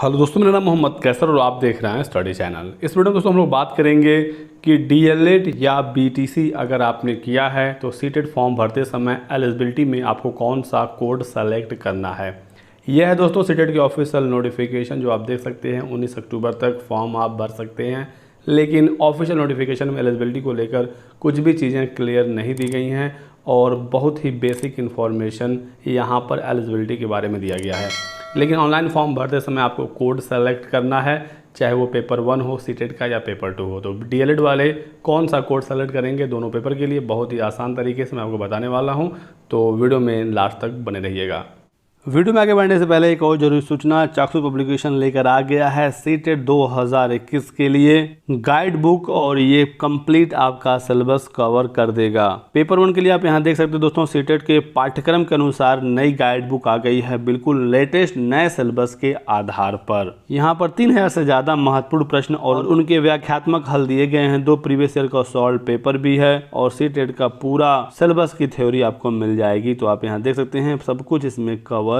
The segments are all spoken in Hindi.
हेलो दोस्तों, मेरा नाम मोहम्मद कैसर और आप देख रहे हैं स्टडी चैनल। इस वीडियो में दोस्तों हम लोग बात करेंगे कि डीएलएड या बीटीसी अगर आपने किया है तो सीटेट फॉर्म भरते समय एलिजिबिलिटी में आपको कौन सा कोड सेलेक्ट करना है। यह है दोस्तों सीटेट की ऑफिशियल नोटिफिकेशन जो आप देख सकते हैं। 19 अक्टूबर तक फॉर्म आप भर सकते हैं, लेकिन ऑफिशियल नोटिफिकेशन में एलिजिबिलिटी को लेकर कुछ भी चीज़ें क्लियर नहीं दी गई हैं और बहुत ही बेसिक इन्फॉर्मेशन यहाँ पर एलिजिबिलिटी के बारे में दिया गया है। लेकिन ऑनलाइन फॉर्म भरते समय आपको कोड सेलेक्ट करना है, चाहे वो पेपर 1 हो सीटेट का या पेपर 2 हो। तो डीएलएड वाले कौन सा कोड सेलेक्ट करेंगे दोनों पेपर के लिए, बहुत ही आसान तरीके से मैं आपको बताने वाला हूँ, तो वीडियो में लास्ट तक बने रहिएगा। वीडियो में आगे बढ़ने से पहले एक और जरूरी सूचना, चाक्षु पब्लिकेशन लेकर आ गया है सीटेट 2021 के लिए गाइड बुक और ये कंप्लीट आपका सिलेबस कवर कर देगा। पेपर 1 के लिए आप यहाँ देख सकते हो दोस्तों, सीटेट के पाठ्यक्रम के अनुसार नई गाइड बुक आ गई है, बिल्कुल लेटेस्ट नए सिलेबस के आधार पर। यहाँ पर 3000 से ज्यादा महत्वपूर्ण प्रश्न और उनके व्याख्यात्मक हल दिए गए हैं। 2 प्रीवियस ईयर का सॉल्व पेपर भी है और सीटेट का पूरा सिलेबस की थ्योरी आपको मिल जाएगी। तो आप यहाँ देख सकते हैं सब कुछ इसमें कवर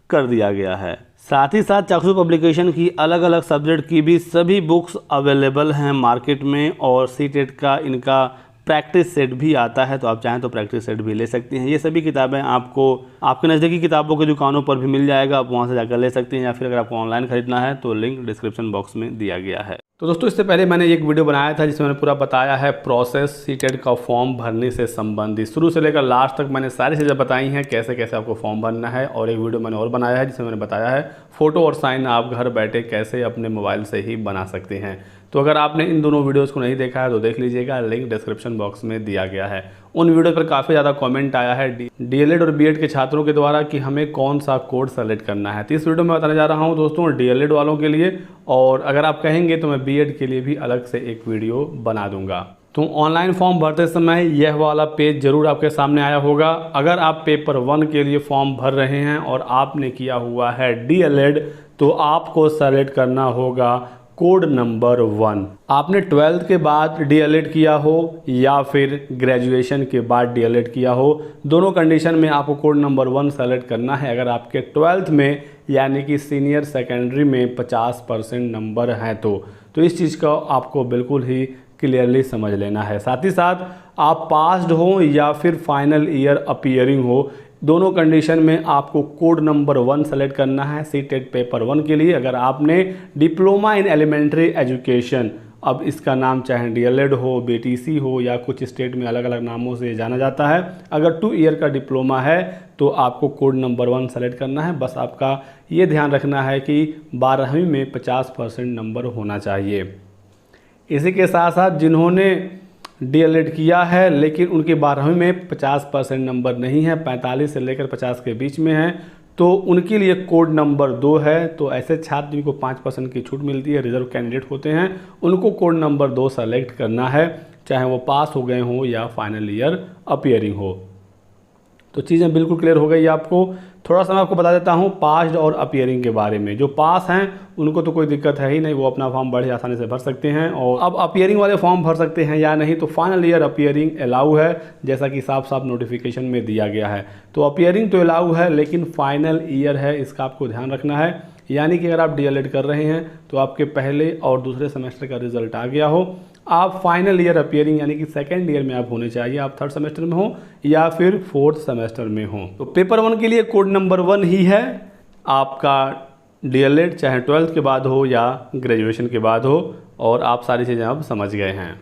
कर दिया गया है। साथ ही साथ चाक्षु पब्लिकेशन की अलग अलग सब्जेक्ट की भी सभी बुक्स अवेलेबल हैं मार्केट में और सीटेट का इनका प्रैक्टिस सेट भी आता है, तो आप चाहें तो प्रैक्टिस सेट भी ले सकते हैं। ये सभी किताबें आपको आपके नज़दीकी किताबों की दुकानों पर भी मिल जाएगा, आप वहाँ से जाकर ले सकते हैं, या फिर अगर आपको ऑनलाइन खरीदना है तो लिंक डिस्क्रिप्शन बॉक्स में दिया गया है। तो दोस्तों इससे पहले मैंने एक वीडियो बनाया था जिसमें मैंने पूरा बताया है प्रोसेस सीटेट का फॉर्म भरने से संबंधित, शुरू से लेकर लास्ट तक मैंने सारी चीज़ें बताई हैं कैसे कैसे आपको फॉर्म भरना है। और एक वीडियो मैंने और बनाया है जिसमें मैंने बताया है फ़ोटो और साइन आप घर बैठे कैसे अपने मोबाइल से ही बना सकते हैं। तो अगर आपने इन दोनों वीडियोस को नहीं देखा है तो देख लीजिएगा, लिंक डिस्क्रिप्शन बॉक्स में दिया गया है। उन वीडियो पर काफ़ी ज़्यादा कमेंट आया है डीएलएड और बीएड के छात्रों के द्वारा कि हमें कौन सा कोड सेलेक्ट करना है। तो इस वीडियो में बताने जा रहा हूं दोस्तों डीएलएड वालों के लिए, और अगर आप कहेंगे तो मैं बीएड के लिए भी अलग से एक वीडियो बना दूंगा। तो ऑनलाइन फॉर्म भरते समय यह वाला पेज जरूर आपके सामने आया होगा। अगर आप पेपर 1 के लिए फॉर्म भर रहे हैं और आपने किया हुआ है डीएलएड, तो आपको सेलेक्ट करना होगा कोड नंबर 1। आपने 12th के बाद डीएलएड किया हो या फिर ग्रेजुएशन के बाद डीएलएड किया हो, दोनों कंडीशन में आपको कोड नंबर 1 सेलेक्ट करना है। अगर आपके 12th में यानी कि सीनियर सेकेंडरी में 50% नंबर हैं तो इस चीज़ का आपको बिल्कुल ही क्लियरली समझ लेना है। साथ ही साथ आप पास्ड हो या फिर फाइनल ईयर अपीयरिंग हो, दोनों कंडीशन में आपको कोड नंबर 1 सेलेक्ट करना है सीटेट पेपर 1 के लिए। अगर आपने डिप्लोमा इन एलिमेंट्री एजुकेशन, अब इसका नाम चाहे डीएलएड हो, बीटीसी हो या कुछ स्टेट में अलग अलग नामों से जाना जाता है, अगर 2 ईयर का डिप्लोमा है तो आपको कोड नंबर 1 सेलेक्ट करना है। बस आपका ये ध्यान रखना है कि 12वीं में 50% नंबर होना चाहिए। इसी के साथ साथ जिन्होंने डीएलएड किया है लेकिन उनके 12वीं में 50% नंबर नहीं है, 45 से लेकर 50 के बीच में है, तो उनके लिए कोड नंबर 2 है। तो ऐसे छात्र जिनको 5% की छूट मिलती है, रिजर्व कैंडिडेट होते हैं, उनको कोड नंबर 2 सेलेक्ट करना है, चाहे वो पास हो गए हों या फाइनल ईयर अपीयरिंग हो। तो चीज़ें बिल्कुल क्लियर हो गई आपको। थोड़ा सा मैं आपको बता देता हूँ पास्ड और अपीयरिंग के बारे में। जो पास हैं उनको तो कोई दिक्कत है ही नहीं, वो अपना फॉर्म बड़े आसानी से भर सकते हैं। और अब अपीयरिंग वाले फॉर्म भर सकते हैं या नहीं, तो फाइनल ईयर अपीयरिंग अलाउ है, जैसा कि साफ साफ नोटिफिकेशन में दिया गया है। तो अपीयरिंग तो अलाउ है लेकिन फाइनल ईयर है, इसका आपको ध्यान रखना है। यानी कि अगर आप डीएलएड कर रहे हैं तो आपके पहले और दूसरे सेमेस्टर का रिजल्ट आ गया हो, आप फाइनल ईयर अपीयरिंग यानी कि सेकेंड ईयर में आप होने चाहिए, आप 3rd सेमेस्टर में हो या फिर 4th सेमेस्टर में हो। तो पेपर 1 के लिए कोड नंबर 1 ही है आपका डीएलएड, चाहे 12th के बाद हो या ग्रेजुएशन के बाद हो, और आप सारी चीज़ें अब समझ गए हैं।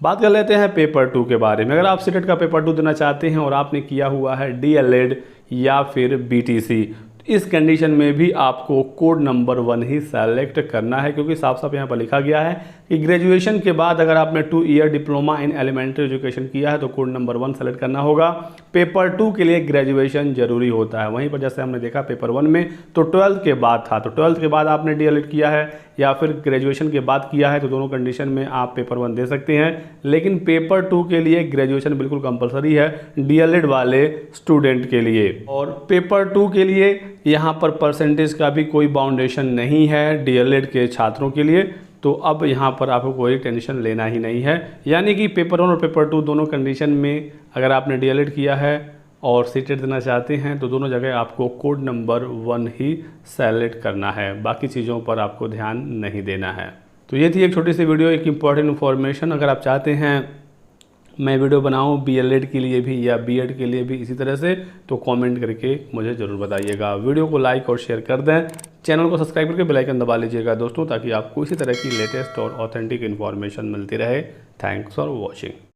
बात कर लेते हैं पेपर 2 के बारे में। अगर आप सीटेट का पेपर 2 देना चाहते हैं और आपने किया हुआ है डीएलएड या फिर बीटीसी, इस कंडीशन में भी आपको कोड नंबर 1 ही सेलेक्ट करना है, क्योंकि साफ साफ यहाँ पर लिखा गया है कि ग्रेजुएशन के बाद अगर आपने 2 year diploma in elementary education किया है तो कोड नंबर 1 सेलेक्ट करना होगा। पेपर 2 के लिए ग्रेजुएशन जरूरी होता है। वहीं पर जैसे हमने देखा पेपर 1 में तो 12th के बाद था, तो 12th के बाद आपने डीएलएड किया है या फिर ग्रेजुएशन के बाद किया है, तो दोनों कंडीशन में आप पेपर 1 दे सकते हैं। लेकिन पेपर 2 के लिए ग्रेजुएशन बिल्कुल कंपलसरी है डीएलएड वाले स्टूडेंट के लिए। और पेपर 2 के लिए यहाँ पर परसेंटेज का भी कोई बाउंडेशन नहीं है डीएलएड के छात्रों के लिए, तो अब यहाँ पर आपको कोई टेंशन लेना ही नहीं है। यानी कि पेपर 1 और पेपर 2 दोनों कंडीशन में अगर आपने डीएलएड किया है और सीटेट देना चाहते हैं तो दोनों जगह आपको कोड नंबर 1 ही सेलेक्ट करना है, बाकी चीज़ों पर आपको ध्यान नहीं देना है। तो ये थी एक छोटी सी वीडियो, एक इम्पॉर्टेंट इन्फॉर्मेशन। अगर आप चाहते हैं मैं वीडियो बनाऊं बीएलएड के लिए भी या बीएड के लिए भी इसी तरह से, तो कमेंट करके मुझे ज़रूर बताइएगा। वीडियो को लाइक और शेयर कर दें, चैनल को सब्सक्राइब करके बेल आइकन दबा लीजिएगा दोस्तों, ताकि आपको इसी तरह की लेटेस्ट और ऑथेंटिक इन्फॉर्मेशन मिलती रहे। Thanks for watching.